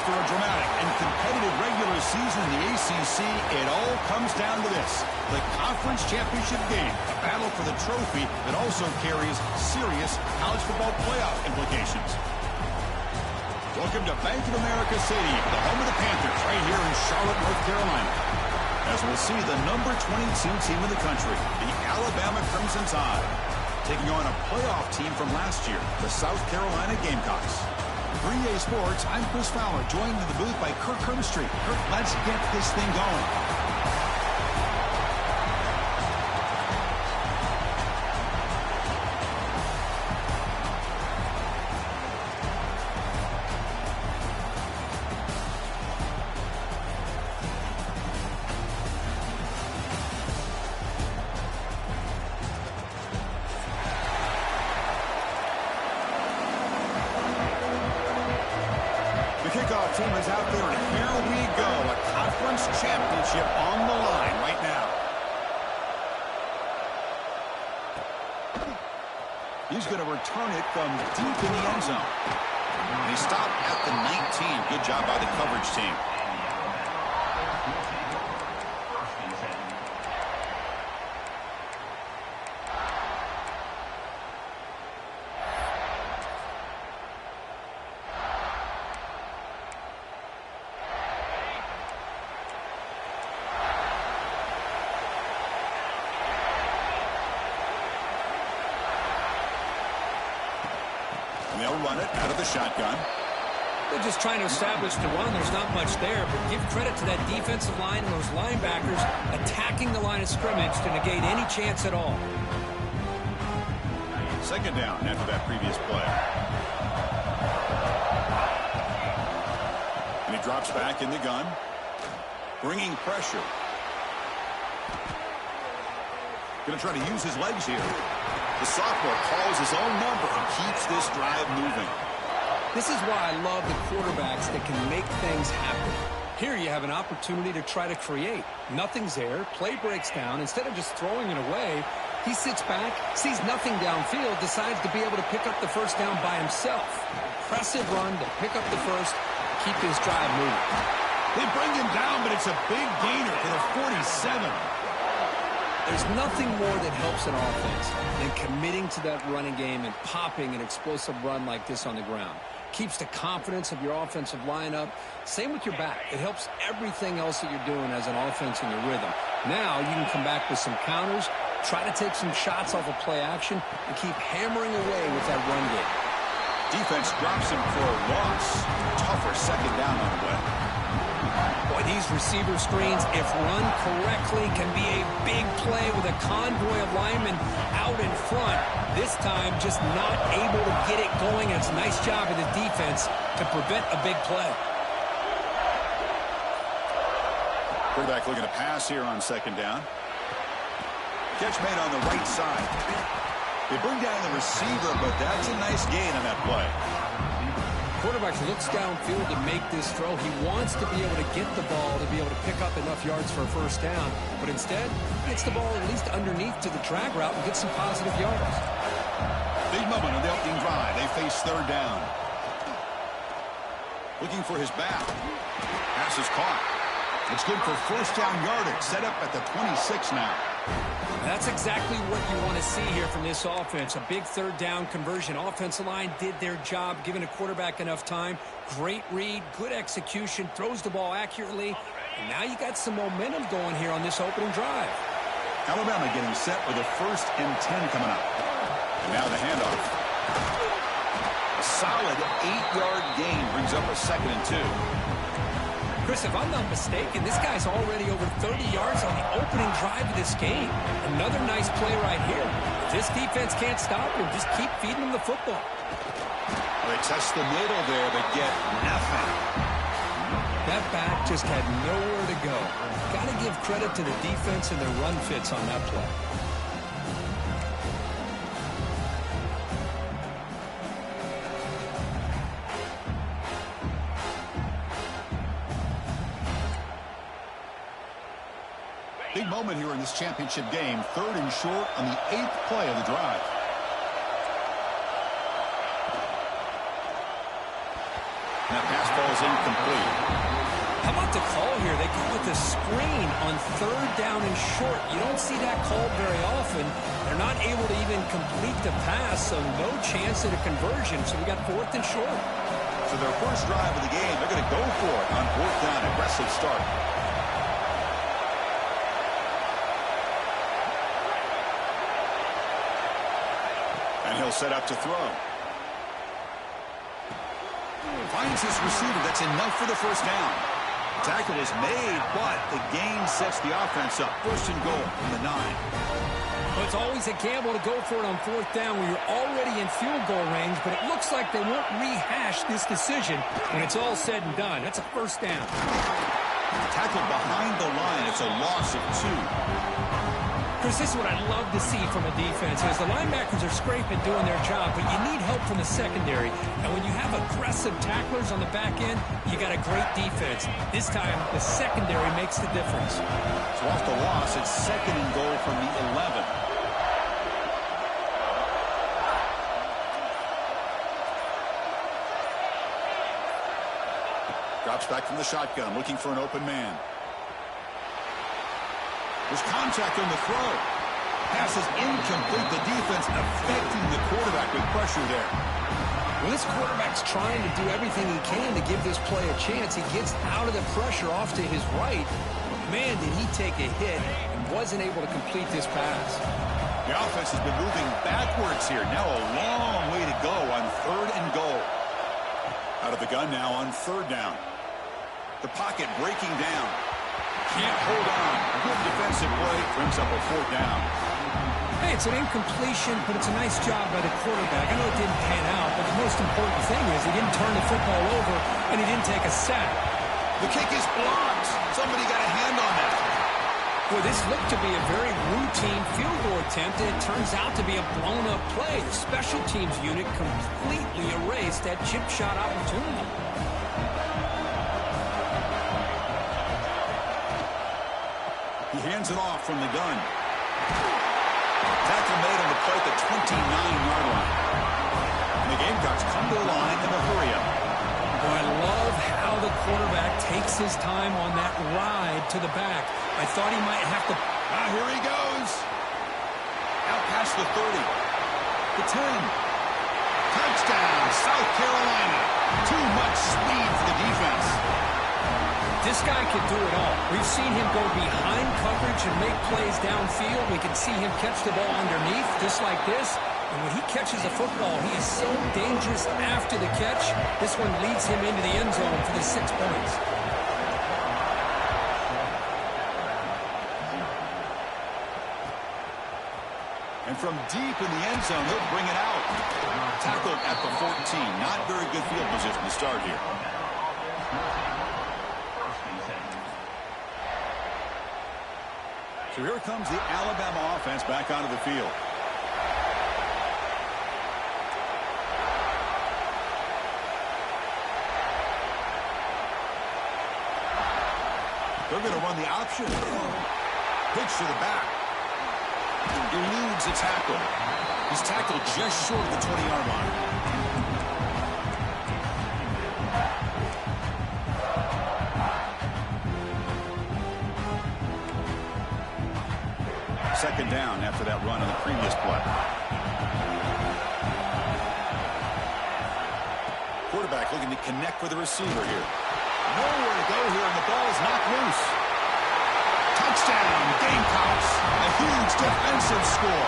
After a dramatic and competitive regular season in the ACC, it all comes down to this: the conference championship game, a battle for the trophy that also carries serious college football playoff implications. Welcome to Bank of America Stadium, the home of the Panthers, right here in Charlotte, North Carolina. As we'll see the number 22 team in the country, the Alabama Crimson Tide, taking on a playoff team from last year, the South Carolina Gamecocks. 3A Sports, I'm Chris Fowler, joined in the booth by Kirk Herbstreit. Kirk, let's get this thing going. Kickoff team is out there, and here we go. A conference championship on the line right now. He's going to return it from deep in the end zone. And he stopped at the 19. Good job by the coverage team. And they'll run it out of the shotgun. They're just trying to establish the run. There's not much there, but give credit to that defensive line and those linebackers attacking the line of scrimmage to negate any chance at all. Second down after that previous play. And he drops back in the gun, bringing pressure. Going to try to use his legs here. The sophomore calls his own number and keeps this drive moving. This is why I love the quarterbacks that can make things happen. Here you have an opportunity to try to create. Nothing's there. Play breaks down. Instead of just throwing it away, he sits back, sees nothing downfield, decides to be able to pick up the first down by himself. Impressive run to pick up the first, keep his drive moving. They bring him down, but it's a big gainer for the 47. There's nothing more that helps an offense than committing to that running game and popping an explosive run like this on the ground. Keeps the confidence of your offensive lineup. Same with your back. It helps everything else that you're doing as an offense in your rhythm. Now you can come back with some counters, try to take some shots off of play action, and keep hammering away with that run game. Defense drops him for a loss. Tougher second down on the way. Boy, these receiver screens, if run correctly, can be a big play with a convoy of linemen out in front. This time, just not able to get it going. It's a nice job of the defense to prevent a big play. Quarterback looking to pass here on second down. Catch made on the right side. They bring down the receiver, but that's a nice gain on that play. Quarterback looks downfield to make this throw. He wants to be able to get the ball to be able to pick up enough yards for a first down. But instead, he gets the ball at least underneath to the drag route and gets some positive yards. Big moment on the opening drive. They face third down. Looking for his back. Pass is caught. It's good for first down yardage. Set up at the 26 now. That's exactly what you want to see here from this offense. A big third down conversion. Offensive line did their job, giving a quarterback enough time. Great read, good execution, throws the ball accurately. And now you got some momentum going here on this opening drive. Alabama getting set with a 1st and 10 coming up. And now the handoff. A solid 8-yard gain brings up a 2nd and 2. Chris, if I'm not mistaken, this guy's already over 30 yards on the opening drive of this game. Another nice play right here. If this defense can't stop him, just keep feeding him the football. Well, they test the middle there, but get nothing. That back just had nowhere to go. Got to give credit to the defense and their run fits on that play. Big moment here in this championship game. 3rd and short on the 8th play of the drive. That pass falls incomplete. How about the call here? They go with the screen on 3rd down and short. You don't see that called very often. They're not able to even complete the pass, so no chance at a conversion. So we got 4th and short. So their first drive of the game, they're going to go for it on 4th down. Aggressive start. And he'll set up to throw. Finds his receiver. That's enough for the first down. Tackle is made, but the gain sets the offense up. 1st and goal from the 9. Well, it's always a gamble to go for it on 4th down when you're already in field goal range, but it looks like they won't rehash this decision when it's all said and done. That's a 1st down. Tackled behind the line. It's a loss of 2. Chris, this is what I love to see from a defense is the linebackers are scraping, doing their job, but you need help from the secondary. And when you have aggressive tacklers on the back end, you got a great defense. This time, the secondary makes the difference. So off the loss, it's 2nd and goal from the 11. Drops back from the shotgun, looking for an open man. There's contact on the throw. Pass is incomplete. The defense affecting the quarterback with pressure there. Well, this quarterback's trying to do everything he can to give this play a chance. He gets out of the pressure off to his right. Man, did he take a hit and wasn't able to complete this pass. The offense has been moving backwards here. Now a long way to go on 3rd and goal. Out of the gun now on 3rd down. The pocket breaking down. Can't hold on. Good defensive play. Brings up a 4th down. Hey, it's an incompletion, but it's a nice job by the quarterback. I know it didn't pan out, but the most important thing is he didn't turn the football over, and he didn't take a sack. The kick is blocked. Somebody got a hand on that. Well, this looked to be a very routine field goal attempt, and it turns out to be a blown-up play. The special teams unit completely erased that chip shot opportunity. He hands it off from the gun. Tackle made on the play at the 29-yard line. And the Gamecocks come to the line in a hurry-up. Oh, I love how the quarterback takes his time on that ride to the back. I thought he might have to... Here he goes. Out past the 30. The 10. Touchdown, South Carolina. Too much speed for the defense. This guy can do it all. We've seen him go behind coverage and make plays downfield. We can see him catch the ball underneath, just like this. And when he catches a football, he is so dangerous after the catch. This one leads him into the end zone for the 6 points. And from deep in the end zone, he'll bring it out. Tackled at the 14. Not very good field position to start here. So here comes the Alabama offense back onto the field. They're going to run the option. Pitch to the back. Eludes a tackle. He's tackled just short of the 20-yard line. Second down after that run on the previous play. Quarterback looking to connect with the receiver here. Nowhere to go here, and the ball is knocked loose. Touchdown, Gamecocks. A huge defensive score.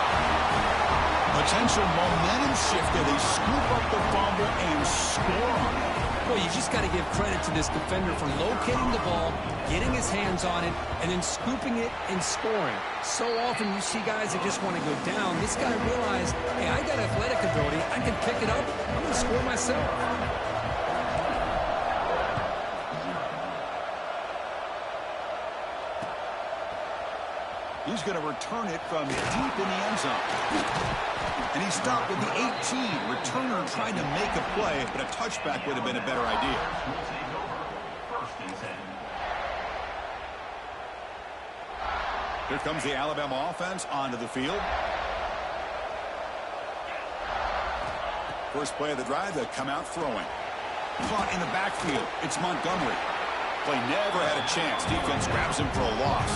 Potential momentum shift there. They scoop up the fumble and score on it. Well, you just got to give credit to this defender for locating the ball, getting his hands on it, and then scooping it and scoring. So often you see guys that just want to go down. This guy realized, hey, I got athletic ability. I can pick it up. I'm going to score myself. He's going to return it from deep in the end zone. And he stopped with the 18. Returner trying to make a play, but a touchback would have been a better idea. Here comes the Alabama offense onto the field. First play of the drive, they'll come out throwing. Caught in the backfield. It's Montgomery. Play never had a chance. Defense grabs him for a loss.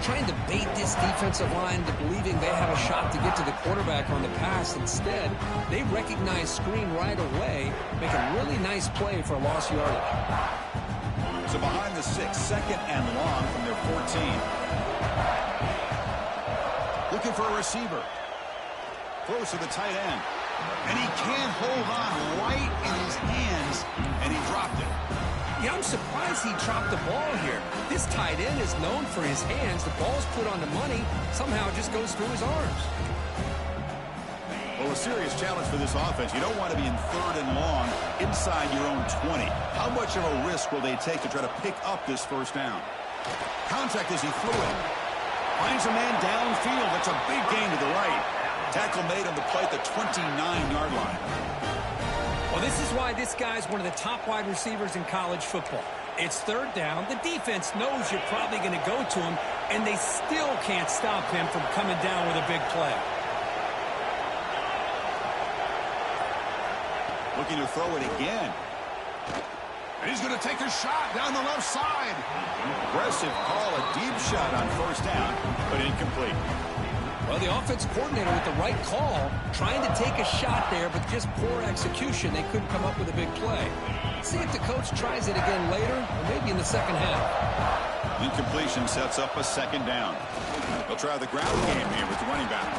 Trying to bait this defensive line to believing they have a shot to get to the quarterback on the pass. Instead, they recognize screen right away, make a really nice play for a lost yardage. So behind the 6, second and long from their 14. Looking for a receiver. Close to the tight end. And he can't hold on right in his hands, and he dropped it. Yeah, I'm surprised he dropped the ball here. This tight end is known for his hands. The ball's put on the money. Somehow it just goes through his arms. Well, a serious challenge for this offense. You don't want to be in third and long inside your own 20. How much of a risk will they take to try to pick up this first down? Contact as he threw it. Finds a man downfield. That's a big gain to the right. Tackle made on the play at the 29-yard line. Well, this is why this guy's one of the top wide receivers in college football. It's third down. The defense knows you're probably going to go to him, and they still can't stop him from coming down with a big play. Looking to throw it again. And he's going to take a shot down the left side. Aggressive call, a deep shot on first down, but incomplete. Well, the offense coordinator with the right call, trying to take a shot there, but just poor execution. They couldn't come up with a big play. See if the coach tries it again later, or maybe in the second half. Incompletion sets up a second down. They'll try the ground game here with the running back.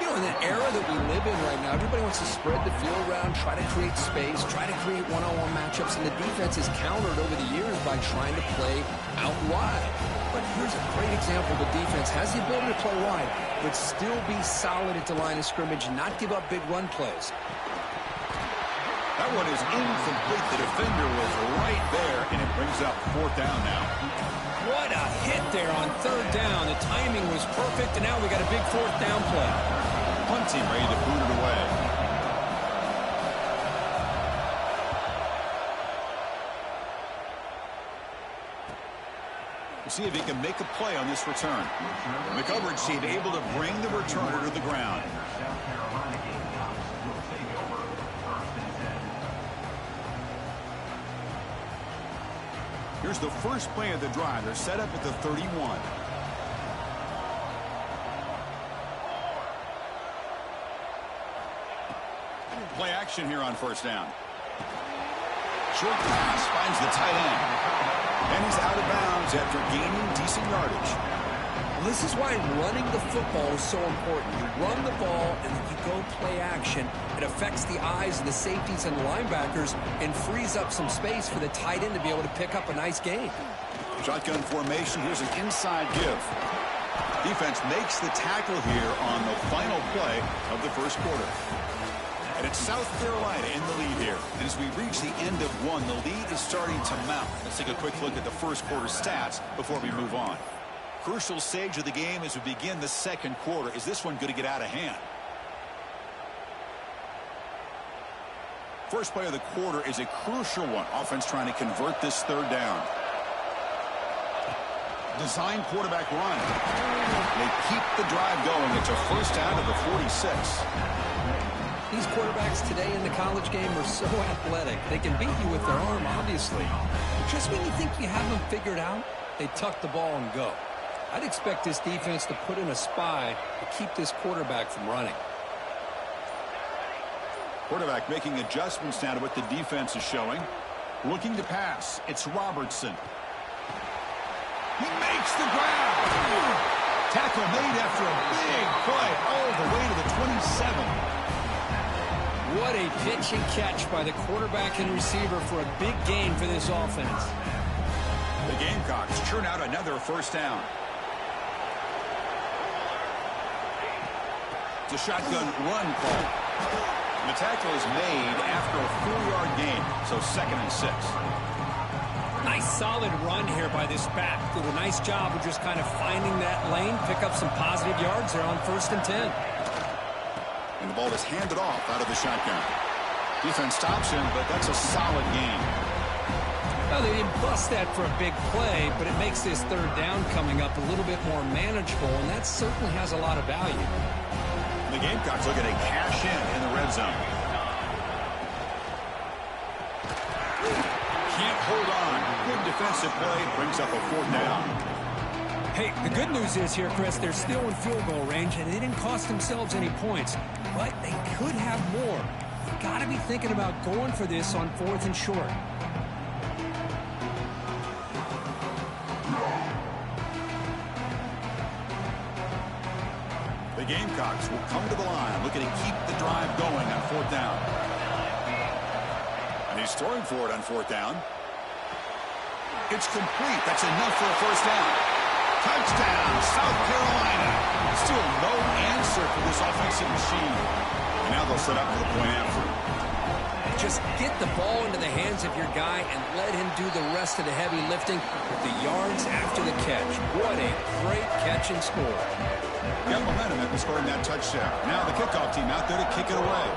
You know, in the era that we live in right now, everybody wants to spread the field around, try to create space, try to create one-on-one matchups, and the defense is countered over the years by trying to play out wide. But here's a great example. The defense has the ability to play wide, but still be solid at the line of scrimmage and not give up big run plays. That one is incomplete. The defender was right there, and it brings up fourth down now. What a hit there on third down. The timing was perfect, and now we got a big fourth down play. Punt team ready to boot it away. We'll see if he can make a play on this return. The coverage team able to bring the returner to the ground. Here's the first play of the drive. They're set up at the 31. Play action here on first down. Short pass finds the tight end. And he's out of bounds after gaining decent yardage. Well, this is why running the football is so important. You run the ball and then you go play action. It affects the eyes of the safeties and the linebackers and frees up some space for the tight end to be able to pick up a nice gain. Shotgun formation. Here's an inside give. Defense makes the tackle here on the final play of the first quarter. And it's South Carolina in the lead here. And as we reach the end of one, the lead is starting to mount. Let's take a quick look at the first quarter stats before we move on. Crucial stage of the game as we begin the second quarter. Is this one going to get out of hand? First play of the quarter is a crucial one. Offense trying to convert this third down. Design quarterback run. They keep the drive going. It's a first down to the 46. These quarterbacks today in the college game are so athletic. They can beat you with their arm, obviously. But just when you think you have them figured out, they tuck the ball and go. I'd expect this defense to put in a spy to keep this quarterback from running. Quarterback making adjustments now to what the defense is showing. Looking to pass. It's Robertson. He makes the grab. Tackle made after a big play all the way to the 27. What a pitch and catch by the quarterback and receiver for a big gain for this offense. The Gamecocks churn out another first down. It's a shotgun run call. The tackle is made after a 4-yard gain, so 2nd and 6. Nice solid run here by this back. Did a nice job of just kind of finding that lane, pick up some positive yards there on 1st and 10. And the ball is handed off out of the shotgun. Defense stops him, but that's a solid gain. Well, they didn't bust that for a big play, but it makes this third down coming up a little bit more manageable, and that certainly has a lot of value. The Gamecocks looking to cash in the red zone. Can't hold on. Good defensive play. Brings up a 4th down. Hey, the good news is here, Chris, they're still in field goal range, and they didn't cost themselves any points. But they could have more. You got to be thinking about going for this on 4th and short. The Gamecocks will come to the line, looking to keep the drive going on 4th down. And he's throwing for it on 4th down. It's complete. That's enough for a 1st down. Touchdown, South Carolina. Still no answer for this offensive machine. And now they'll set up for the point after. Just get the ball into the hands of your guy and let him do the rest of the heavy lifting with the yards after the catch. What a great catch and score. Got momentum after scoring that touchdown. Now the kickoff team out there to kick it away.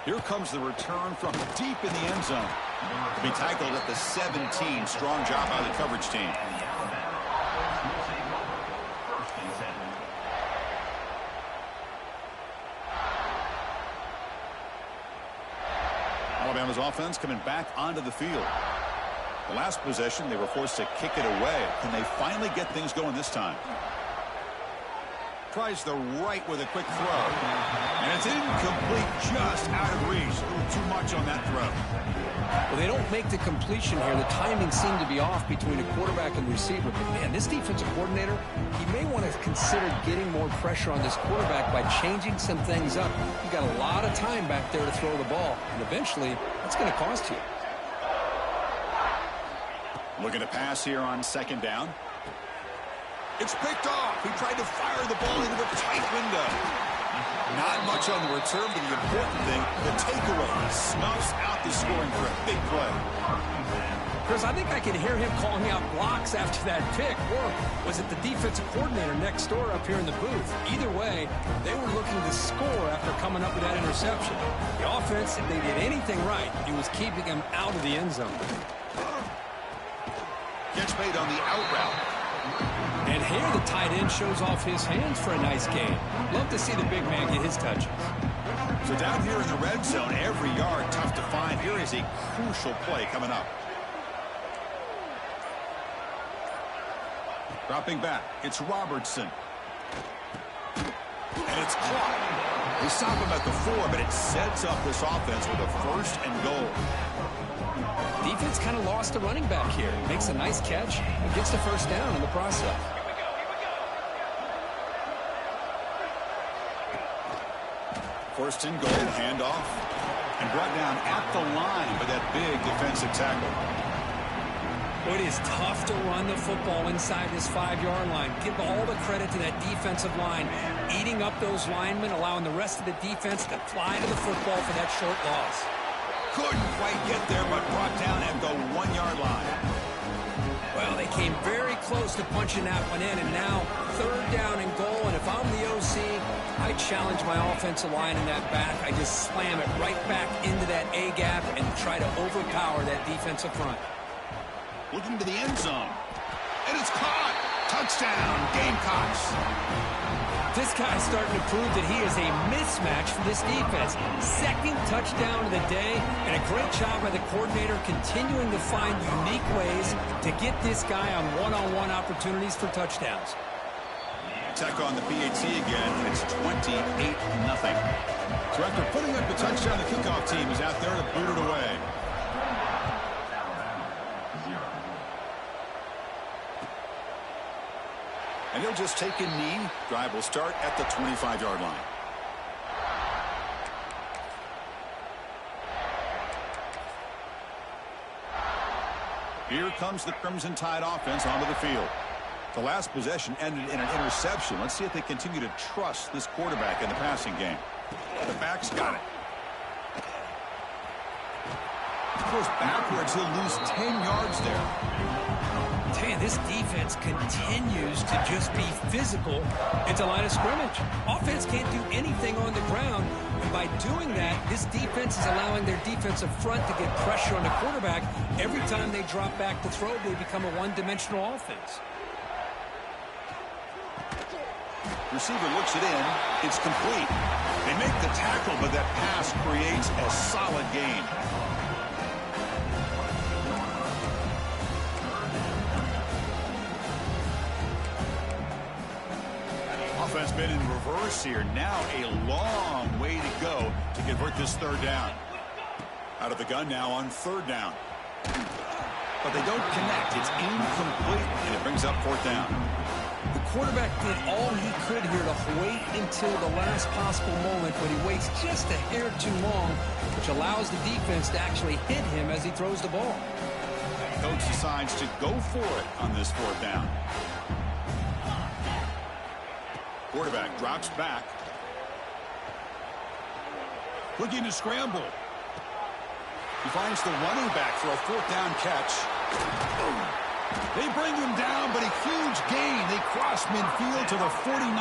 Here comes the return from deep in the end zone. To be tackled at the 17. Strong job by the coverage team. Alabama's offense coming back onto the field. The last possession, they were forced to kick it away. Can they finally get things going this time? Tries the right with a quick throw. And it's incomplete, just out of reach. A little too much on that throw. Well, they don't make the completion here. The timing seemed to be off between a quarterback and receiver. But, man, this defensive coordinator, he may want to consider getting more pressure on this quarterback by changing some things up. You got a lot of time back there to throw the ball. And eventually, that's going to cost you. Looking to pass here on 2nd down. It's picked off. He tried to fire the ball into a tight window. Not much on the return, but the important thing, the takeaway. He snuffs out the scoring for a big play. Chris, I think I can hear him calling out blocks after that pick. Or was it the defensive coordinator next door up here in the booth? Either way, they were looking to score after coming up with that interception. The offense, if they did anything right, it was keeping him out of the end zone. Catch made on the out route. And here the tight end shows off his hands for a nice game. Love to see the big man get his touches. So down here in the red zone, every yard tough to find. Here is a crucial play coming up. Dropping back, it's Robertson. And it's caught. They stop him at the 4, but it sets up this offense with a 1st and goal. Defense kind of lost the running back here. Makes a nice catch and gets the 1st down in the process. 1st and goal, handoff, and brought down at the line by that big defensive tackle. It is tough to run the football inside this 5-yard line. Give all the credit to that defensive line, eating up those linemen, allowing the rest of the defense to fly to the football for that short loss. Couldn't quite get there, but brought down at the 1-yard line. Well, they came very close to punching that one in, and now 3rd down and goal. And if I'm the OC, I challenge my offensive line in that back. I just slam it right back into that A-gap and try to overpower that defensive front. Looking to the end zone. And it's caught. Touchdown, Gamecocks. This guy's starting to prove that he is a mismatch for this defense. 2nd touchdown of the day, and a great job by the coordinator continuing to find unique ways to get this guy on one-on-one opportunities for touchdowns. Tech on the PAT again, and it's 28-0. So after putting up the touchdown, the kickoff team is out there to boot it away. And he'll just take a knee. Drive will start at the 25-yard line. Here comes the Crimson Tide offense onto the field. The last possession ended in an interception. Let's see if they continue to trust this quarterback in the passing game. The back's got it. Goes backwards. He'll lose 10 yards there. Man, this defense continues to just be physical into line of scrimmage. Offense can't do anything on the ground, and by doing that, this defense is allowing their defensive front to get pressure on the quarterback. Every time they drop back to throw, they become a one-dimensional offense. Receiver looks it in. It's complete. They make the tackle, but that pass creates a solid gain. Offense been in reverse here. Now a long way to go to convert this third down. Out of the gun now on third down. But they don't connect. It's incomplete, and it brings up fourth down. The quarterback did all he could here to wait until the last possible moment, but he waits just a hair too long, which allows the defense to actually hit him as he throws the ball. Coach decides to go for it on this fourth down. Quarterback drops back. Looking to scramble. He finds the running back for a fourth down catch. They bring him down, but a huge gain. They cross midfield to the 49.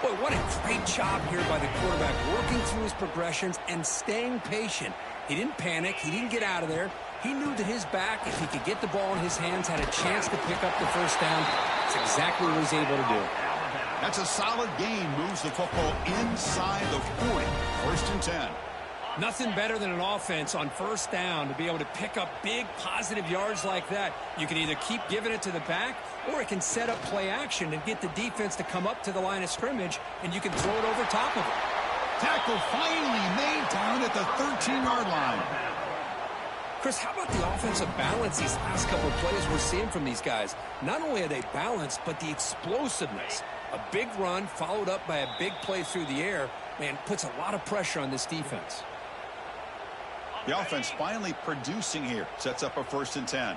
Boy, what a great job here by the quarterback, working through his progressions and staying patient. He didn't panic. He didn't get out of there. He knew that his back, if he could get the ball in his hands, had a chance to pick up the first down. That's exactly what he was able to do. That's a solid gain. Moves the football inside the 40. First and 10. Nothing better than an offense on first down to be able to pick up big positive yards like that. You can either keep giving it to the back, or it can set up play action and get the defense to come up to the line of scrimmage, and you can throw it over top of it. Tackle finally made down at the 13-yard line. Chris, how about the offensive balance these last couple of plays we're seeing from these guys? Not only are they balanced, but the explosiveness. A big run followed up by a big play through the air, man, puts a lot of pressure on this defense. The offense finally producing here. Sets up a first and 10.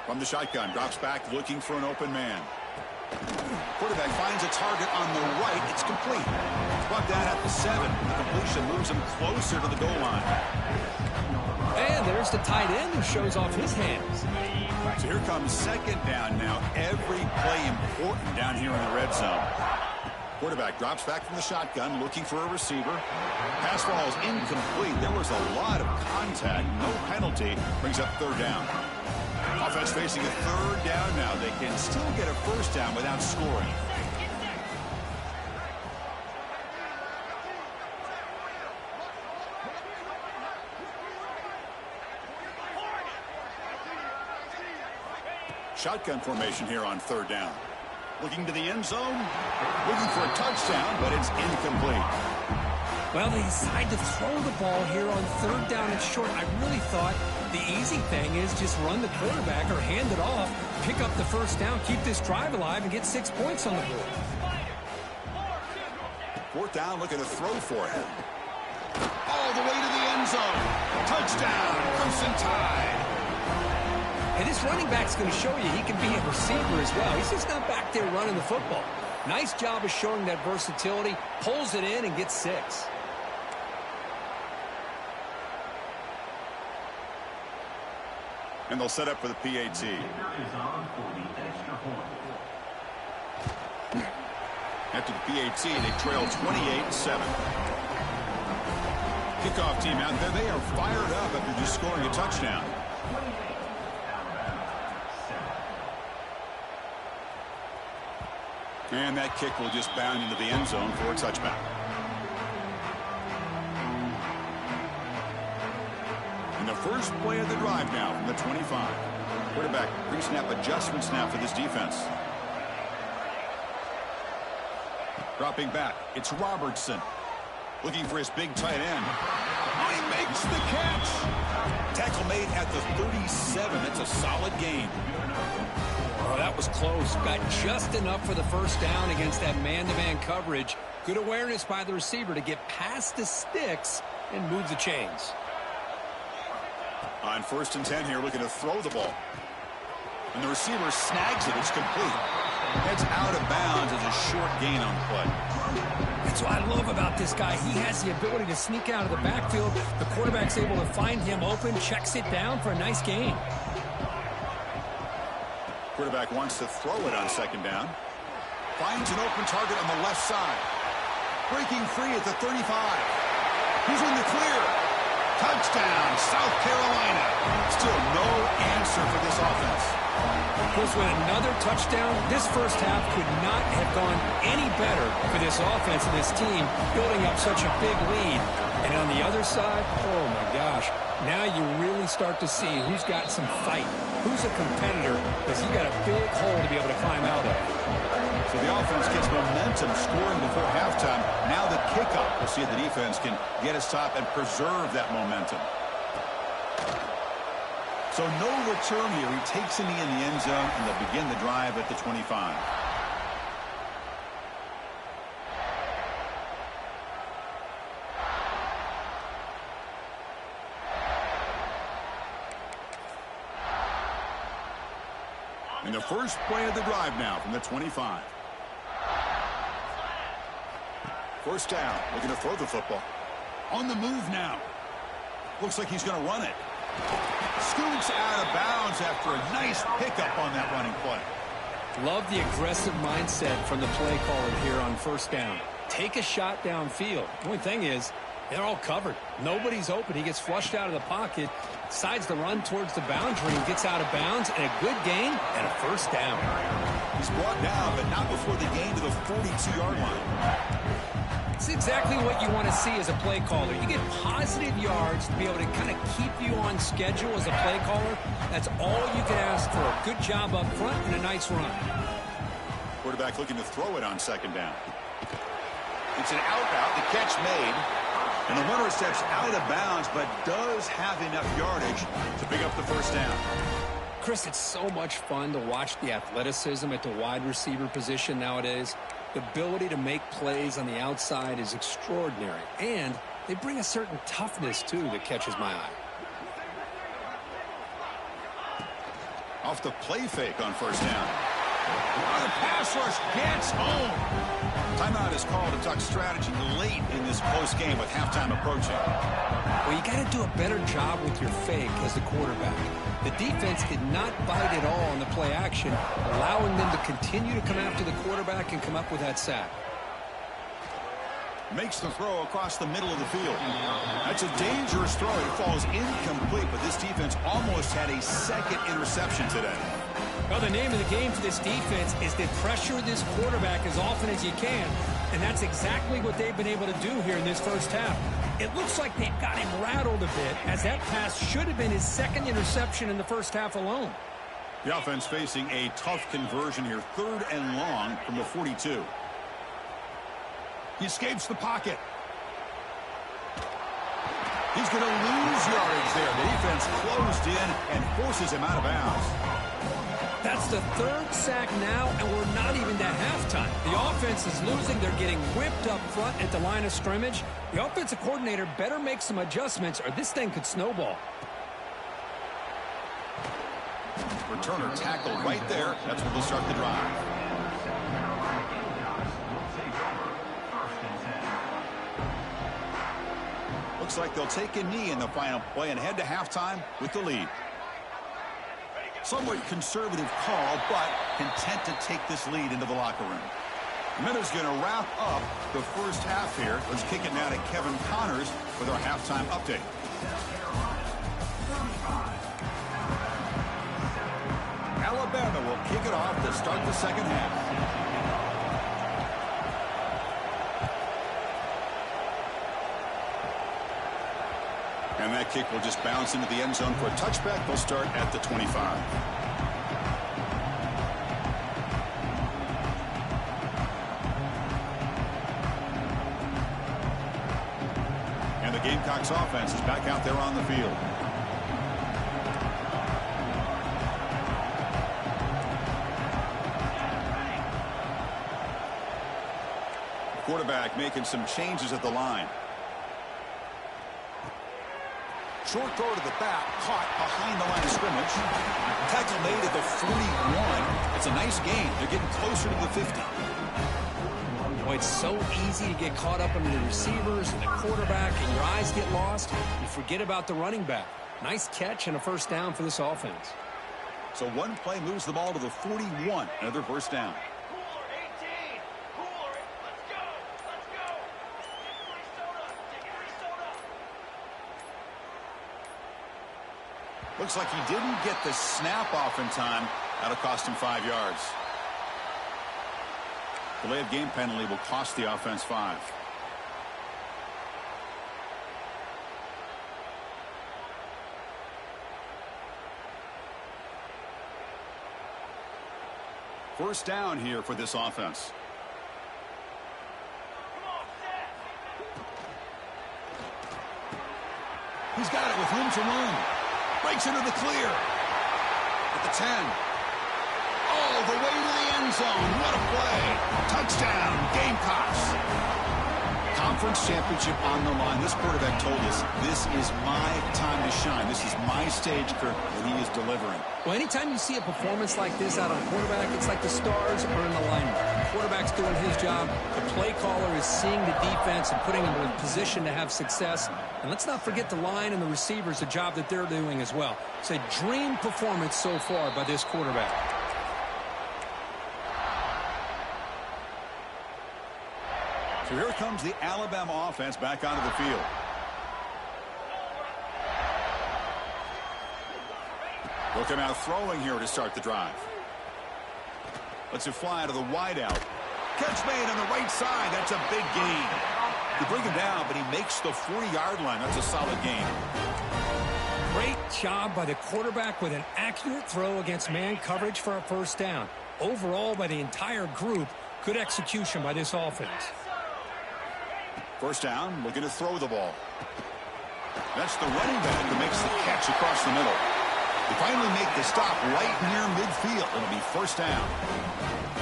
From the shotgun, drops back looking for an open man. Quarterback finds a target on the right. It's complete. Brought down at the 7. The completion moves him closer to the goal line. And there's the tight end who shows off his hands. So here comes second down now. Every play important down here in the red zone. Quarterback drops back from the shotgun, looking for a receiver. Pass ball is incomplete. There was a lot of contact. No penalty. Brings up third down. Offense facing a third down now. They can still get a first down without scoring. Shotgun formation here on third down. Looking to the end zone. Looking for a touchdown, but it's incomplete. Well, they decide to throw the ball here on third down and short. I really thought the easy thing is just run the quarterback or hand it off, pick up the first down, keep this drive alive, and get 6 points on the board. Fourth down, looking to throw for him. All the way to the end zone. Touchdown, Crimson Tide. And this running back's going to show you he can be a receiver as well. He's just not back there running the football. Nice job of showing that versatility. Pulls it in and gets 6. And they'll set up for the PAT. After the PAT, they trail 28-7. Kickoff team out there. They are fired up after just scoring a touchdown. And that kick will just bound into the end zone for a touchback. And the first play of the drive now from the 25. Quarterback pre-snap adjustments now for this defense. Dropping back, it's Robertson. Looking for his big tight end. Oh, he makes the catch. Tackle made at the 37. That's a solid gain. Oh, that was close. Got just enough for the first down against that man-to-man coverage. Good awareness by the receiver to get past the sticks and move the chains. On first and 10 here, looking to throw the ball. And the receiver snags it. It's complete. Heads out of bounds as a short gain on the play. That's what I love about this guy. He has the ability to sneak out of the backfield. The quarterback's able to find him open, checks it down for a nice gain. Quarterback wants to throw it on second down. Finds an open target on the left side. Breaking free at the 35. He's in the clear. Touchdown, South Carolina. Still no answer for this offense. With another touchdown, this first half could not have gone any better for this offense and this team, building up such a big lead. And on the other side, oh my gosh, now you really start to see who's got some fight, who's a competitor, because you got a big hole to be able to climb out of. So the offense gets momentum scoring before halftime. Now the kickoff. We'll see if the defense can get a stop and preserve that momentum. So no return here. He takes a knee in the end zone, and they'll begin the drive at the 25. And the first play of the drive now from the 25. First down, looking to throw the football. On the move now. Looks like he's going to run it. Scoots out of bounds after a nice pickup on that running play. Love the aggressive mindset from the play caller here on first down. Take a shot downfield. The only thing is, they're all covered. Nobody's open. He gets flushed out of the pocket, decides to run towards the boundary, and gets out of bounds, and a good gain and a first down. He's brought down, but not before the gain to the 42-yard line. It's exactly what you want to see as a play caller. You get positive yards to be able to kind of keep you on schedule as a play caller. That's all you can ask for. A good job up front and a nice run. Quarterback looking to throw it on second down. It's an out route. The catch made. And the runner steps out of bounds, but does have enough yardage to pick up the first down. Chris, it's so much fun to watch the athleticism at the wide receiver position nowadays. The ability to make plays on the outside is extraordinary. And they bring a certain toughness, too, that catches my eye. Off the play fake on first down. Oh, the pass rush gets home. Timeout is called to talk strategy late in this close game with halftime approaching. Well, you got to do a better job with your fake as the quarterback. The defense did not bite at all on the play action, allowing them to continue to come after the quarterback and come up with that sack. Makes the throw across the middle of the field. That's a dangerous throw. It falls incomplete, but this defense almost had a second interception today. Well, the name of the game for this defense is to pressure this quarterback as often as you can, and that's exactly what they've been able to do here in this first half. It looks like they've got him rattled a bit, as that pass should have been his second interception in the first half alone. The offense facing a tough conversion here, 3rd and long from the 42. He escapes the pocket. He's going to lose yardage there. The defense closed in and forces him out of bounds. That's the 3rd sack now, and we're not even to halftime. The offense is losing. They're getting whipped up front at the line of scrimmage. The offensive coordinator better make some adjustments, or this thing could snowball. Returner tackled right there. That's where they'll start the drive. Looks like they'll take a knee in the final play and head to halftime with the lead. Somewhat conservative call, but content to take this lead into the locker room. Minutes going to wrap up the first half here. Let's kick it now to Kevin Connors with our halftime update. Alabama will kick it off to start the second half. And that kick will just bounce into the end zone for a touchback. They'll start at the 25. And the Gamecocks offense is back out there on the field. Quarterback making some changes at the line. Short throw to the back, caught behind the line of scrimmage. Tackle made at the 41. It's a nice gain. They're getting closer to the 50. Boy, it's so easy to get caught up into the receivers and the quarterback, and your eyes get lost. You forget about the running back. Nice catch and a first down for this offense. So one play moves the ball to the 41. Another first down. Looks like he didn't get the snap off in time. That'll cost him 5 yards. Delay of game penalty will cost the offense 5. First down here for this offense. He's got it with room to roam. Breaks into the clear. At the 10. All the way to the end zone. What a play. Touchdown, Gamecocks. Conference championship on the line. This quarterback told us, this is my time to shine. This is my stage, Kirk, and he is delivering. Well, anytime you see a performance like this out of a quarterback, it's like the stars are in alignment. The quarterback's doing his job. The play caller is seeing the defense and putting them in position to have success. And let's not forget the line and the receivers, the job that they're doing as well. It's a dream performance so far by this quarterback. So here comes the Alabama offense back onto the field. They'll come out throwing here to start the drive. Lets it fly to the wideout. Catch made on the right side. That's a big gain. They bring him down, but he makes the 40-yard line. That's a solid gain. Great job by the quarterback with an accurate throw against man coverage for a first down. Overall, by the entire group, good execution by this offense. First down, looking to throw the ball. That's the running back that makes the catch across the middle. They finally make the stop right near midfield. It'll be first down.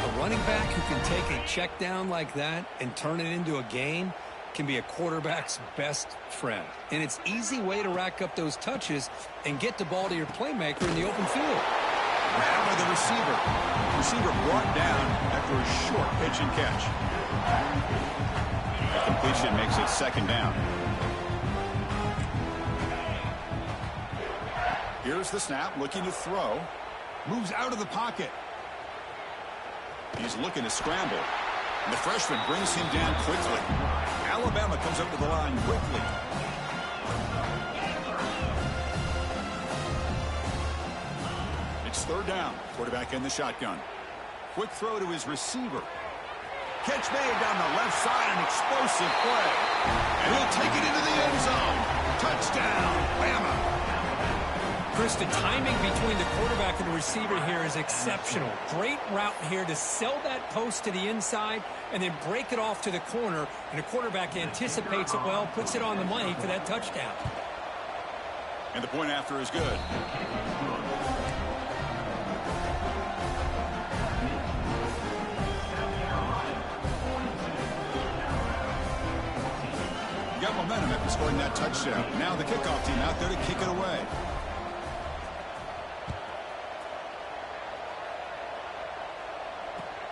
A running back who can take a check down like that and turn it into a gain can be a quarterback's best friend. And it's an easy way to rack up those touches and get the ball to your playmaker in the open field. Grabbed by the receiver. Receiver brought down after a short pitch and catch. The completion makes it second down. Here's the snap, looking to throw. Moves out of the pocket. He's looking to scramble. And the freshman brings him down quickly. Alabama comes up to the line quickly. It's third down. Quarterback in the shotgun. Quick throw to his receiver. Catch made down the left side, an explosive play. And he'll take it into the end zone. Touchdown, Bama. Chris, the timing between the quarterback and the receiver here is exceptional. Great route here to sell that post to the inside and then break it off to the corner. And the quarterback anticipates it well, puts it on the money for that touchdown. And the point after is good. Got momentum after scoring that touchdown. Now the kickoff team out there to kick it away.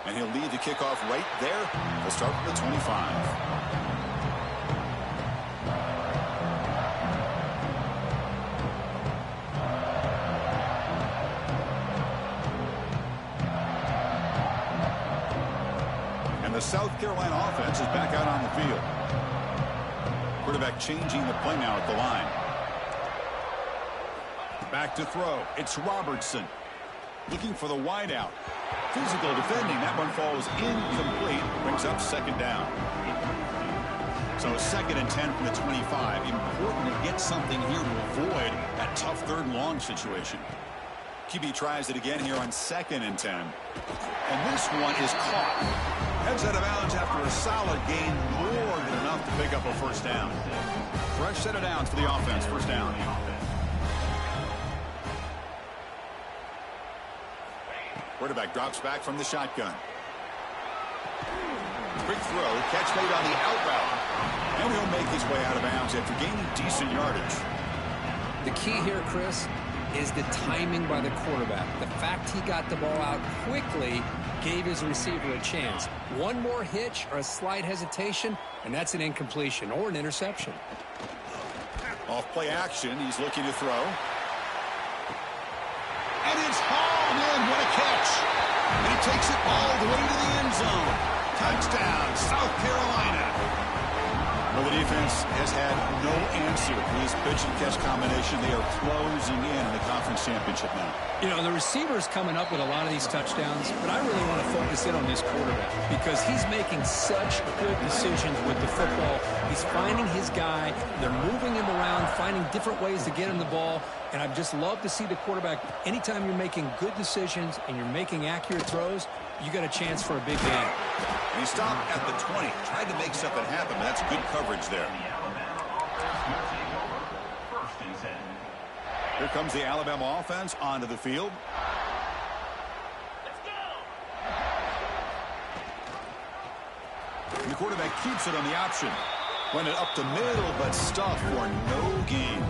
And he'll lead the kickoff right there. He'll start from the 25. And the South Carolina offense is back out on the field. Quarterback changing the play now at the line. Back to throw. It's Robertson. Looking for the wideout. Physical defending. That one falls incomplete. Brings up second down. So second and 10 from the 25. Important to get something here to avoid that tough third and long situation. QB tries it again here on second and 10. And this one is caught. Heads out of bounds after a solid gain. More than enough to pick up a first down. Fresh set of downs for the offense. First down. Quarterback drops back from the shotgun. Quick throw. Catch made on the out route. And he'll make his way out of bounds after gaining decent yardage. The key here, Chris, is the timing by the quarterback. The fact he got the ball out quickly gave his receiver a chance. One more hitch or a slight hesitation, and that's an incompletion or an interception. Off play action. He's looking to throw. And it's hauled in. What a catch. And he takes it all the way to the end zone. Touchdown, South Carolina. Well, The defense has had no answer for this pitch-and-catch combination. They are closing in the conference championship now. You know, the receiver's coming up with a lot of these touchdowns, but I really want to focus in on this quarterback because he's making such good decisions with the football. He's finding his guy. They're moving him around, finding different ways to get him the ball, and I've just loved to see the quarterback. Anytime you're making good decisions and you're making accurate throws, you got a chance for a big game. And he stopped at the 20, tried to make something happen, but that's good coverage there. Here comes the Alabama offense onto the field. And the quarterback keeps it on the option. Went it up the middle, but stuffed for no gain.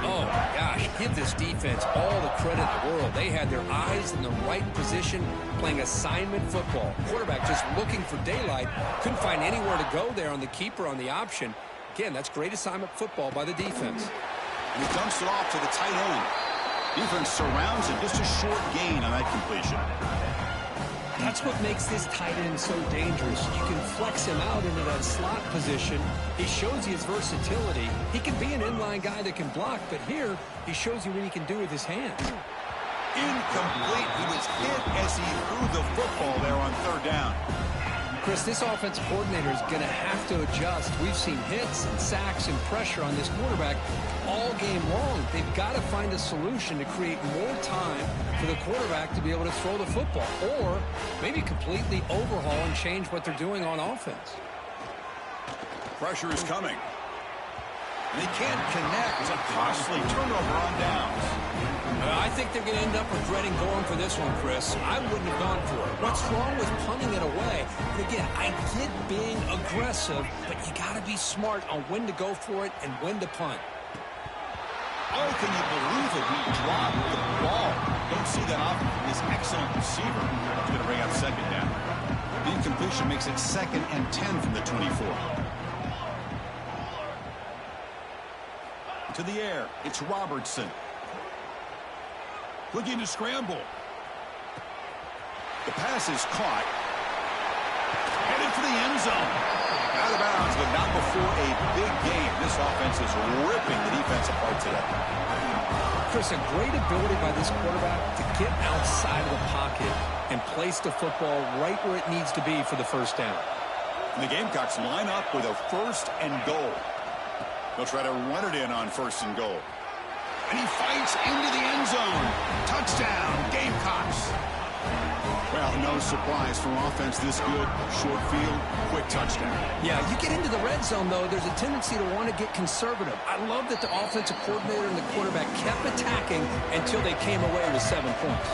Oh, my gosh, give this defense all the credit in the world. They had their eyes in the right position, playing assignment football. Quarterback just looking for daylight. Couldn't find anywhere to go there on the keeper on the option. Again, that's great assignment football by the defense. And he dumps it off to the tight end. Defense surrounds him. Just a short gain on that completion. That's what makes this tight end so dangerous. You can flex him out into that slot position. He shows you his versatility. He can be an inline guy that can block, but here he shows you what he can do with his hands. Incomplete. He was hit as he threw the football there on third down. Chris, this offensive coordinator is going to have to adjust. We've seen hits and sacks and pressure on this quarterback all game long. They've got to find a solution to create more time for the quarterback to be able to throw the football, or maybe completely overhaul and change what they're doing on offense. Pressure is coming. And they can't connect. It's a costly turnover on downs. I think they're going to end up regretting going for this one, Chris. I wouldn't have gone for it. What's wrong with punting it away? And again, I get being aggressive, but you got to be smart on when to go for it and when to punt. Oh, can you believe it? He dropped the ball. Don't see that often from this excellent receiver. He's going to bring out second down. The incompletion makes it 2nd and 10 from the 24. To the air, it's Robertson. Looking to scramble. The pass is caught. Headed for the end zone. Out of bounds, but not before a big game. This offense is ripping the defense apart today. Chris, a great ability by this quarterback to get outside of the pocket and place the football right where it needs to be for the first down. And the Gamecocks line up with a 1st and goal. They'll try to run it in on 1st and goal. And he fights into the end zone. Touchdown, Gamecocks. Well, no surprise from offense this good. Short field, quick touchdown. Yeah, you get into the red zone, though, there's a tendency to want to get conservative. I love that the offensive coordinator and the quarterback kept attacking until they came away with 7 points.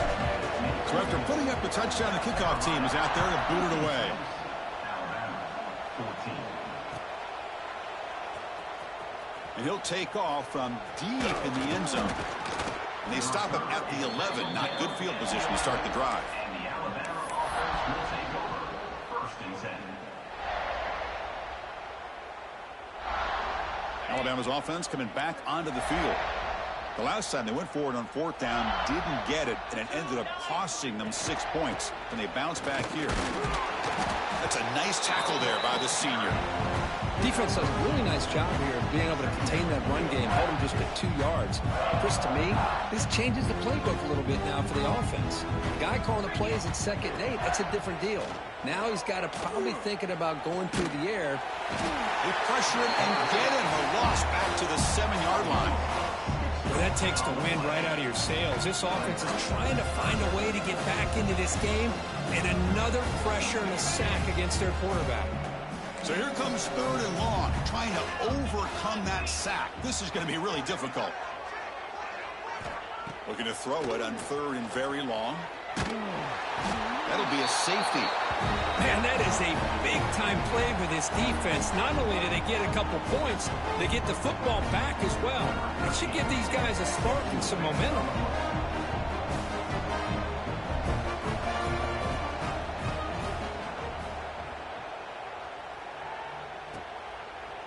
So after putting up the touchdown, the kickoff team is out there to boot it away. And he'll take off from deep in the end zone. And they stop him at the 11. Not good field position to start the drive. Alabama's offense coming back onto the field. The last time they went forward on 4th down, didn't get it, and it ended up costing them 6 points. And they bounce back here. That's a nice tackle there by the senior. Defense does a really nice job here of being able to contain that run game, hold them just at 2 yards. Chris, to me, this changes the playbook a little bit now for the offense. The guy calling the plays at 2nd and 8, that's a different deal. Now he's got to probably thinking about going through the air. They pressure him and get him. A loss back to the 7-yard line. Well, that takes the wind right out of your sails. This offense is trying to find a way to get back into this game, and another pressure and a sack against their quarterback. So here comes 3rd and long, trying to overcome that sack. This is going to be really difficult. Looking to throw it on 3rd and very long. That'll be a safety. Man, that is a big-time play for this defense. Not only do they get a couple points, they get the football back as well. It should give these guys a spark and some momentum.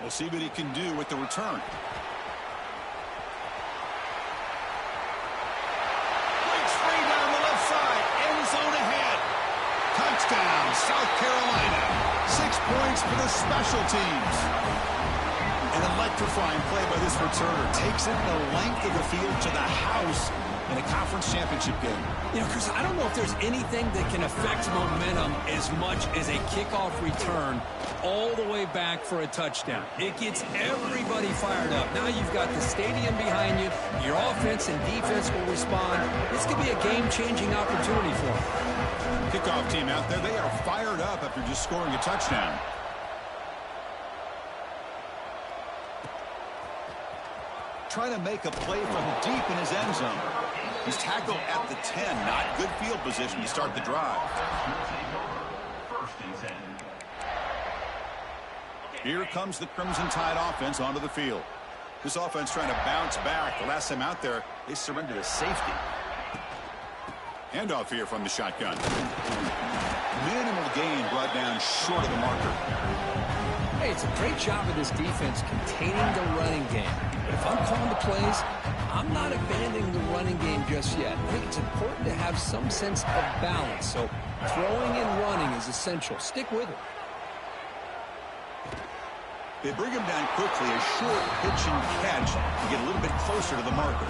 We'll see what he can do with the return. Breaks free down the left side. End zone ahead. Touchdown, South Carolina. 6 points for the special teams. An electrifying play by this returner. Takes it the length of the field to the house in a conference championship game. You know, Chris, I don't know if there's anything that can affect momentum as much as a kickoff return all the way back for a touchdown. It gets everybody fired up. Now you've got the stadium behind you. Your offense and defense will respond. This could be a game-changing opportunity for them. Kickoff team out there, they are fired up after just scoring a touchdown. Trying to make a play from deep in his end zone. He's tackled at the 10. Not good field position to start the drive. Here comes the Crimson Tide offense onto the field. This offense trying to bounce back. The last time out there, they surrendered a safety. Handoff here from the shotgun. Minimal gain brought down short of the marker. Hey, it's a great job of this defense containing the running game. But if I'm calling the plays, I'm not abandoning the running game just yet. I think it's important to have some sense of balance. So throwing and running is essential. Stick with it. They bring him down quickly, a short pitch and catch to get a little bit closer to the marker.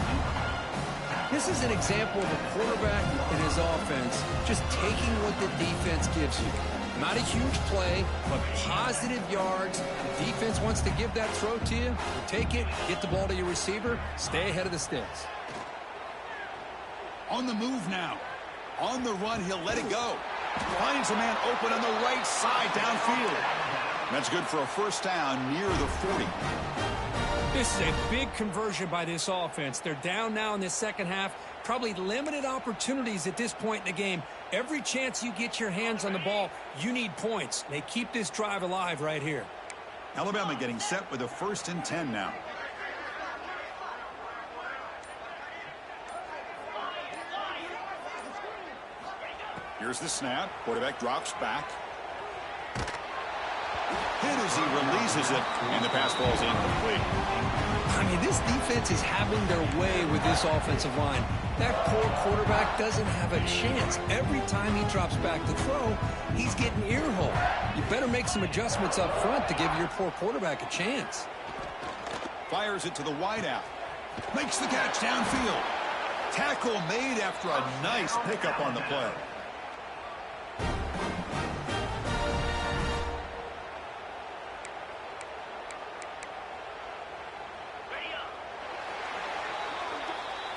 This is an example of a quarterback and his offense just taking what the defense gives you. Not a huge play, but positive yards. The defense wants to give that throw to you. You take it, get the ball to your receiver, stay ahead of the sticks. On the move now. On the run, he'll let it go. Finds a man open on the right side downfield. That's good for a first down near the 40. This is a big conversion by this offense. They're down now in the second half. Probably limited opportunities at this point in the game. Every chance you get your hands on the ball, you need points. They keep this drive alive right here. Alabama getting set with a 1st and 10 now. Here's the snap. Quarterback drops back. Hit as he releases it, and the pass falls incomplete. I mean, this defense is having their way with this offensive line. That poor quarterback doesn't have a chance. Every time he drops back to throw, he's getting earholed. You better make some adjustments up front to give your poor quarterback a chance. Fires it to the wideout. Makes the catch downfield. Tackle made after a nice pickup on the play.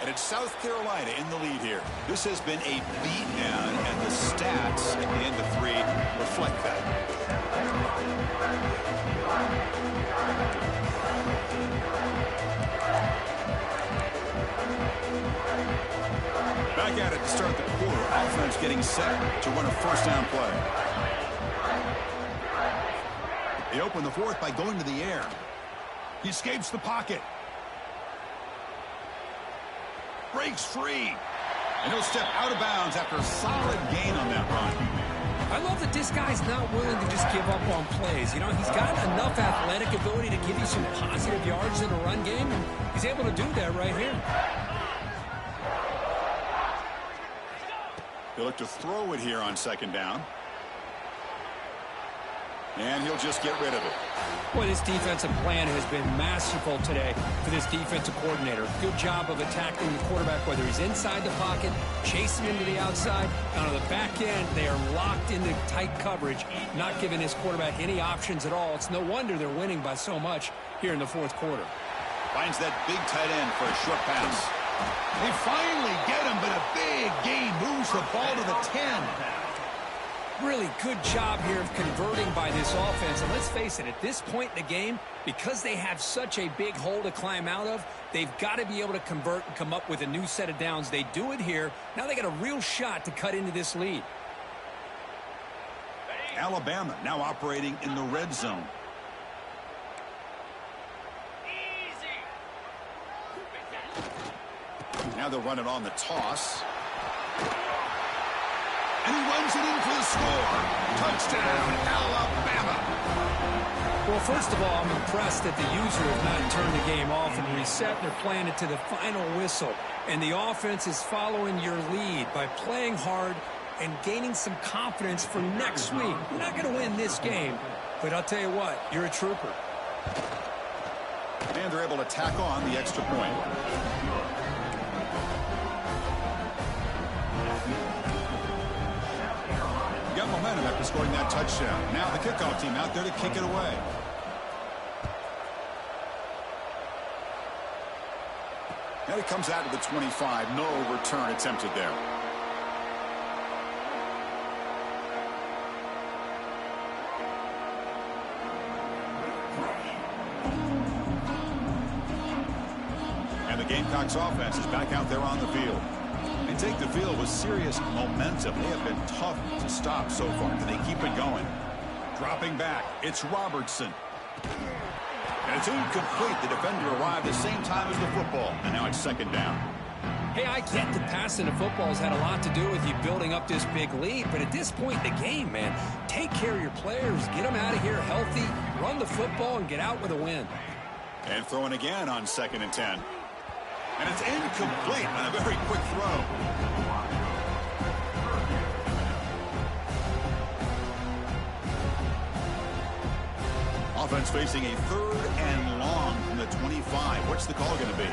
And it's South Carolina in the lead here. This has been a beatdown, and the stats at the end of 3 reflect that. Back at it to start the quarter. Offense getting set to run a first down play. They open the 4th by going to the air. He escapes the pocket. Breaks free. And he'll step out of bounds after a solid gain on that run. I love that this guy's not willing to just give up on plays. You know, he's got enough athletic ability to give you some positive yards in the run game, and he's able to do that right here. He'll look to throw it here on 2nd down. And he'll just get rid of it. Boy, this defensive plan has been masterful today for this defensive coordinator. Good job of attacking the quarterback, whether he's inside the pocket, chasing him to the outside. On the back end, they are locked into tight coverage, not giving this quarterback any options at all. It's no wonder they're winning by so much here in the 4th quarter. Finds that big tight end for a short pass. They finally get him, but a big gain moves the ball to the 10. Really good job here of converting by this offense. And let's face it, at this point in the game, because they have such a big hole to climb out of, they've got to be able to convert and come up with a new set of downs. They do it here. Now they got a real shot to cut into this lead. Alabama now operating in the red zone. Now they'll run it on the toss. And he runs it in for the score. Touchdown, Alabama. Well, first of all, I'm impressed that the user has not turned the game off and reset. They're playing it to the final whistle. And the offense is following your lead by playing hard and gaining some confidence for next week. We're not going to win this game, But I'll tell you what, you're a trooper. And they're able to tack on the extra point. Got momentum after scoring that touchdown. Now the kickoff team out there to kick it away. And it comes out to the 25. No return attempted there. And the Gamecocks offense is back out there on the field. They take the field with serious momentum. They have been tough to stop so far. Can they keep it going? Dropping back, it's Robertson. And it's incomplete. The defender arrived the same time as the football. And now it's second down. Hey, I get that passing the football has had a lot to do with you building up this big lead. But at this point in the game, man, take care of your players. Get them out of here healthy. Run the football and get out with a win. And throwing again on 2nd and 10. And it's incomplete on a very quick throw. Offense facing a 3rd and long from the 25. What's the call going to be?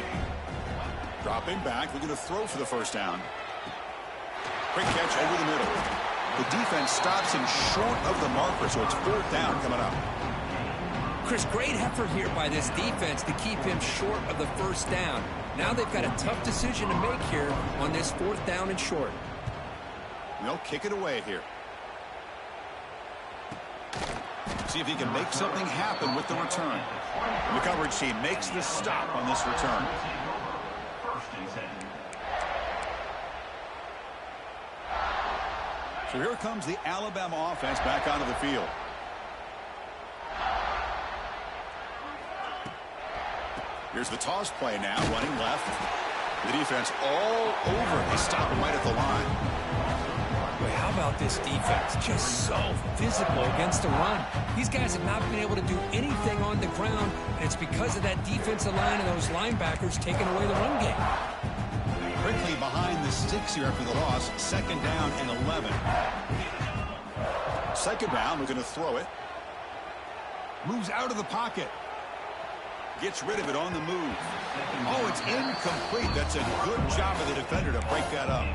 Dropping back, looking to throw for the first down. Quick catch over the middle. The defense stops him short of the marker, so it's 4th down coming up. Chris, great effort here by this defense to keep him short of the first down. Now they've got a tough decision to make here on this 4th down and short. They'll kick it away here. See if he can make something happen with the return. The coverage team makes the stop on this return. So here comes the Alabama offense back onto the field. Here's the toss play now, running left. The defense all over. They stop him right at the line. Boy, how about this defense? Just so physical against the run. These guys have not been able to do anything on the ground, and it's because of that defensive line and those linebackers taking away the run game. Quickly behind the sticks here after the loss. 2nd down and 11. 2nd down, looking to throw it. Moves out of the pocket. Gets rid of it on the move. Oh, it's incomplete. That's a good job of the defender to break that up.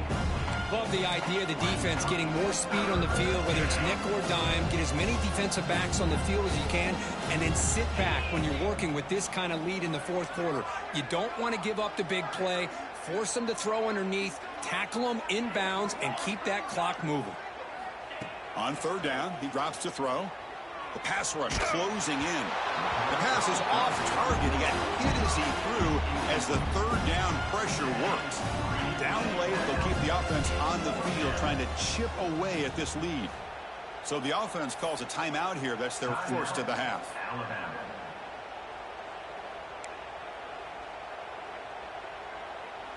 Love the idea of the defense getting more speed on the field, whether it's nickel or dime. Get as many defensive backs on the field as you can, and then sit back when you're working with this kind of lead in the 4th quarter. You don't want to give up the big play. Force them to throw underneath, tackle them inbounds, and keep that clock moving. On 3rd down, he drops to throw. The pass rush closing in. The pass is off target. He got hit as he threw as the 3rd down pressure works. Down late, they'll keep the offense on the field trying to chip away at this lead. So the offense calls a timeout here. That's their first of the half.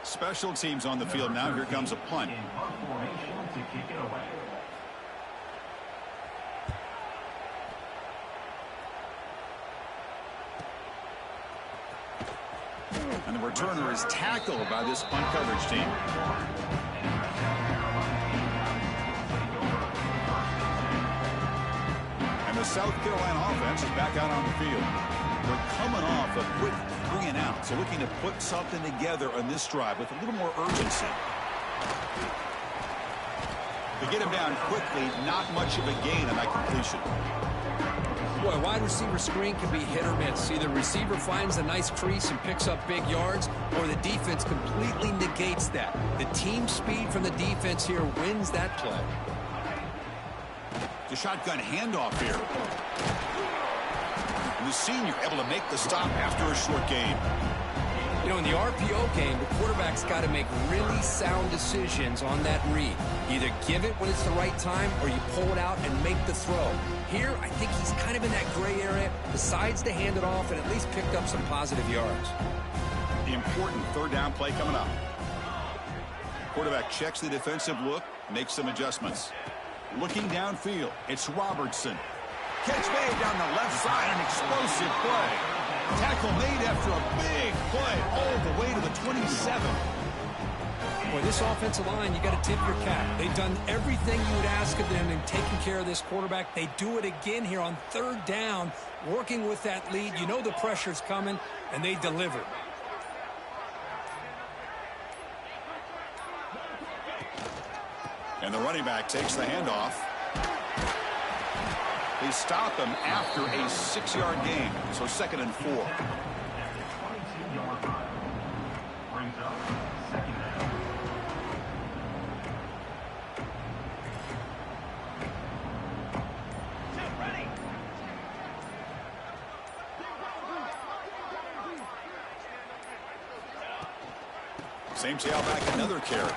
Special teams on the field now. Here comes a punt. And the returner is tackled by this punt coverage team. And the South Carolina offense is back out on the field. They're coming off a quick 3 and out, so looking to put something together on this drive with a little more urgency. They get him down quickly, not much of a gain on that completion. Boy, wide receiver screen can be hit or miss. Either the receiver finds a nice crease and picks up big yards, or the defense completely negates that. The team speed from the defense here wins that play. The shotgun handoff here. And the senior able to make the stop after a short gain. You know, in the RPO game, the quarterback's got to make really sound decisions on that read. Either give it when it's the right time, or you pull it out and make the throw. Here, I think he's kind of in that gray area, decides to hand it off and at least picked up some positive yards. The important 3rd down play coming up. Quarterback checks the defensive look, makes some adjustments. Looking downfield, it's Robertson. Catch made down the left side, an explosive play. Tackle made after a big play all the way to the 27. Boy, this offensive line, you got to tip your cap. They've done everything you would ask of them in taking care of this quarterback. They do it again here on third down, working with that lead. You know the pressure's coming, and they deliver. And the running back takes the handoff. They stop him after a 6-yard gain, so 2nd and 4. Same tailback, another carry.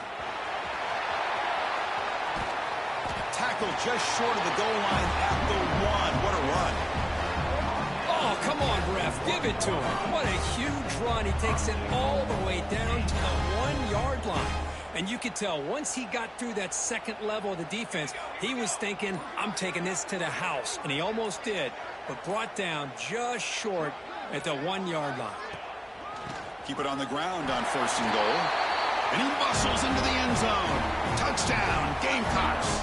Tackle just short of the goal line at the 1. What a run. Oh, come on, ref. Give it to him. What a huge run. He takes it all the way down to the 1-yard line. And you could tell once he got through that second level of the defense, he was thinking, I'm taking this to the house. And he almost did, but brought down just short at the 1-yard line. Keep it on the ground on 1st and goal. And he muscles into the end zone. Touchdown, Gamecocks.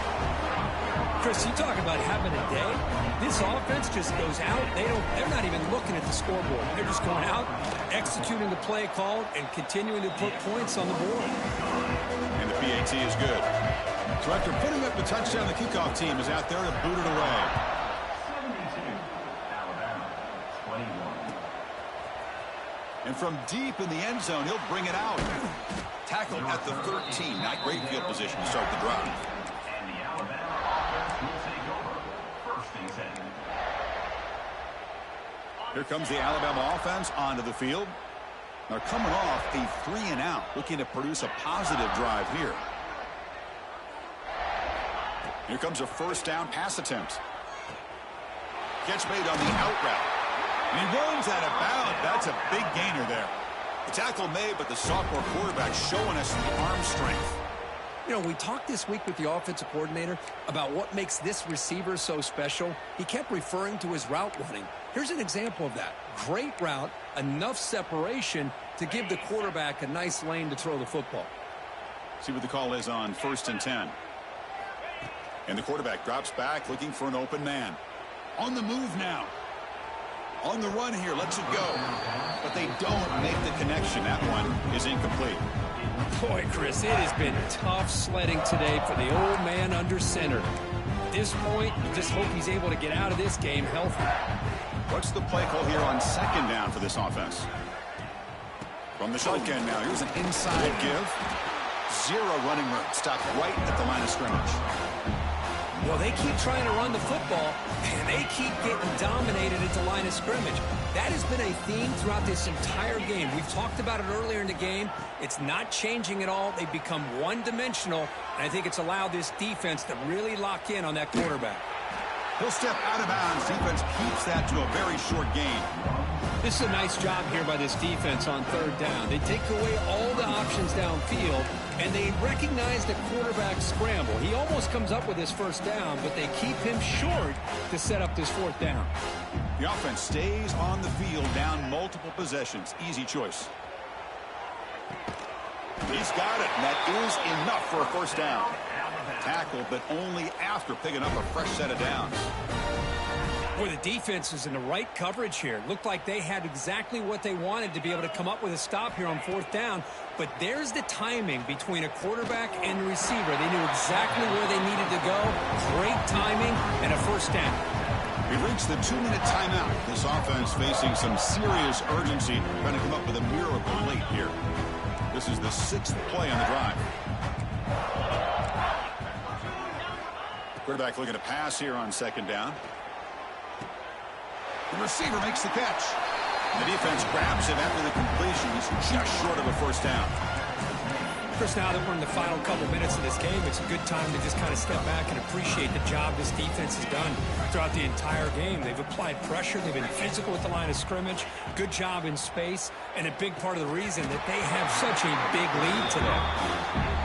Chris, you talk about having a day. This offense just goes out. They're not even looking at the scoreboard. They're just going out, executing the play called, and continuing to put points on the board. And the PAT is good. So after putting up the touchdown, the kickoff team is out there to boot it away. 72, Alabama, 21. And from deep in the end zone, he'll bring it out. Tackle at the 13. Not great field position to start the drive. And the Alabama offense will take over. 1st and 10. Here comes the Alabama offense onto the field. They're coming off a 3-and-out, looking to produce a positive drive here. Here comes a 1st down pass attempt. Catch made on the out route. And he runs out of bounds. That's a big gainer there. The tackle made, but the sophomore quarterback showing us the arm strength. You know, we talked this week with the offensive coordinator about what makes this receiver so special. He kept referring to his route running. Here's an example of that. Great route, enough separation to give the quarterback a nice lane to throw the football. See what the call is on 1st and 10. And the quarterback drops back looking for an open man. On the move now. On the run here, lets it go. But they don't make the connection. That one is incomplete. Boy, Chris, it has been tough sledding today for the old man under center. At this point, you just hope he's able to get out of this game healthy. What's the play call here on 2nd down for this offense? From the shotgun now, here's an inside give. 0 running room. Stopped right at the line of scrimmage. Well, they keep trying to run the football, and they keep getting dominated at the line of scrimmage. That has been a theme throughout this entire game. We've talked about it earlier in the game. It's not changing at all. They've become one-dimensional, and I think it's allowed this defense to really lock in on that quarterback. He'll step out of bounds. Defense keeps that to a very short gain. This is a nice job here by this defense on 3rd down. They take away all the options downfield, and they recognize the quarterback scramble. He almost comes up with his 1st down, but they keep him short to set up this 4th down. The offense stays on the field down multiple possessions. Easy choice. He's got it, and that is enough for a 1st down. Tackle, but only after picking up a fresh set of downs. Boy, the defense is in the right coverage here. Looked like they had exactly what they wanted to be able to come up with a stop here on 4th down. But there's the timing between a quarterback and the receiver. They knew exactly where they needed to go. Great timing and a 1st down. We reached the 2-minute timeout. This offense facing some serious urgency, trying to come up with a miracle late here. This is the 6th play on the drive. Quarterback looking to pass here on 2nd down. The receiver makes the catch. The defense grabs him after the completion. He's just short of a 1st down. Chris, now that we're in the final couple minutes of this game, it's a good time to just kind of step back and appreciate the job this defense has done throughout the entire game. They've applied pressure. They've been physical at the line of scrimmage. Good job in space. And a big part of the reason that they have such a big lead today.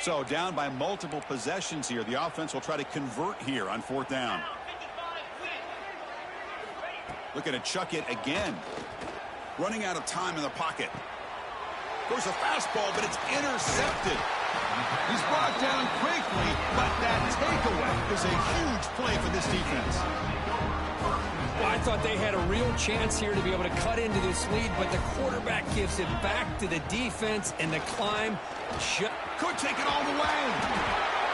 So down by multiple possessions here. The offense will try to convert here on 4th down. Looking to chuck it again. Running out of time in the pocket. Goes a fastball, but it's intercepted. He's brought down quickly, but that takeaway is a huge play for this defense. Well, I thought they had a real chance here to be able to cut into this lead, but the quarterback gives it back to the defense, and the climb could take it all the way.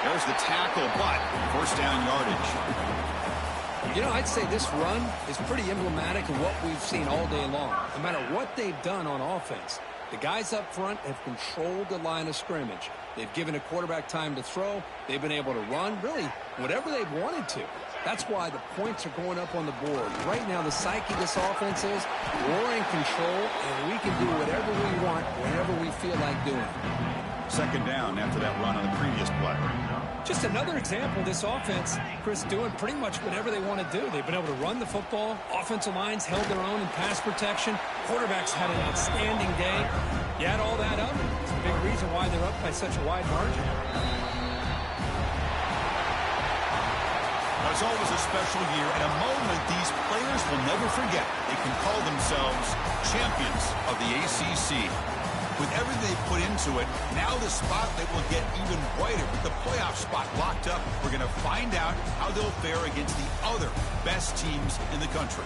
There's the tackle, but 1st down yardage. You know, I'd say this run is pretty emblematic of what we've seen all day long. No matter what they've done on offense, the guys up front have controlled the line of scrimmage. They've given a quarterback time to throw. They've been able to run, really, whatever they've wanted to. That's why the points are going up on the board. Right now, the psyche of this offense is we're in control, and we can do whatever we want whenever we feel like doing it. 2nd down after that run on the previous play. Just another example of this offense, Chris, doing pretty much whatever they want to do. They've been able to run the football. Offensive lines held their own in pass protection. Quarterbacks had an outstanding day. You add all that up, it's a big reason why they're up by such a wide margin. Now, it's always a special year and a moment these players will never forget. They can call themselves champions of the ACC. With everything they put into it, now the spotlight will get even brighter. With the playoff spot locked up, we're going to find out how they'll fare against the other best teams in the country.